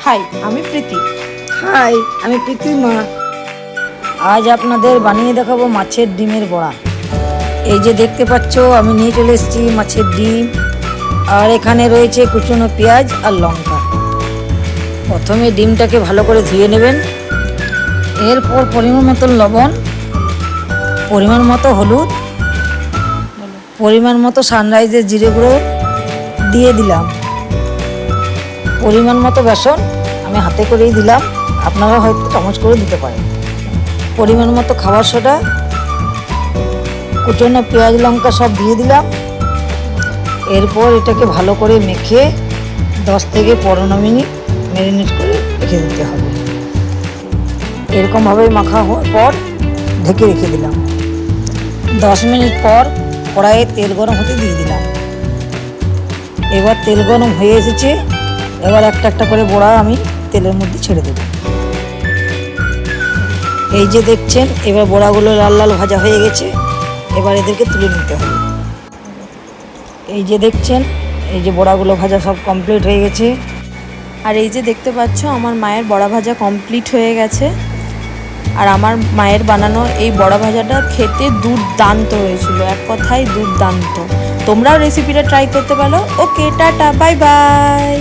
High, আমি প্রীতি। High, আমি প্রীতিমা। আজ আপনাদের বানিয়ে দেখাবো মাছের ডিমের বড়া। এই যে দেখতে পাচ্ছ, আমি নিয়ে চলে এসেছি মাছের ডিম, আর এখানে রয়েছে কুচনো পেঁয়াজ আর লঙ্কা। প্রথমে ডিমটাকে ভালো করে ধুয়ে নেবেন। এরপর পরিমাণ মতো লবণ, পরিমাণ মতো হলুদ, পরিমাণ মতো সানরাইজের জিরে গুঁড়ো দিয়ে দিলাম, পরিমাণ মতো বেসন আমি হাতে করেই দিলাম, আপনারা হয়তো চামচ করে দিতে পারেন, পরিমাণ মতো খাবার সোডা, কুচনো পেঁয়াজ লঙ্কা সব দিয়ে দিলাম। এরপর এটাকে ভালো করে মেখে 10 থেকে 15 মিনিট ম্যারিনেট করে রেখে দিতে হবে। এরকমভাবে মাখা হওয়ার পর ঢেকে রেখে দিলাম। 10 মিনিট পর কড়াইয়ে তেল গরম হতে দিয়ে দিলাম। এবার তেল গরম হয়ে এসেছে। এবার একটা একটা করে বড়া আমি তেলের মধ্যে ছেড়ে দেব। এই যে দেখছেন, এবার বড়াগুলো লাল লাল ভাজা হয়ে গেছে। এবার এদেরকে তুলে নিতে হবে। এই যে দেখছেন, এই যে বড়াগুলো ভাজা সব কমপ্লিট হয়ে গেছে। আর এই যে দেখতে পাচ্ছ, আমার মায়ের বড়া ভাজা কমপ্লিট হয়ে গেছে। আর আমার মায়ের বানানো এই বড়া ভাজাটা খেতে দুর্দান্ত হয়েছিল, এক কথায় দুর্দান্ত। তোমরাও রেসিপিটা ট্রাই করতে পারো। ওকে, টাটা, বাই বাই।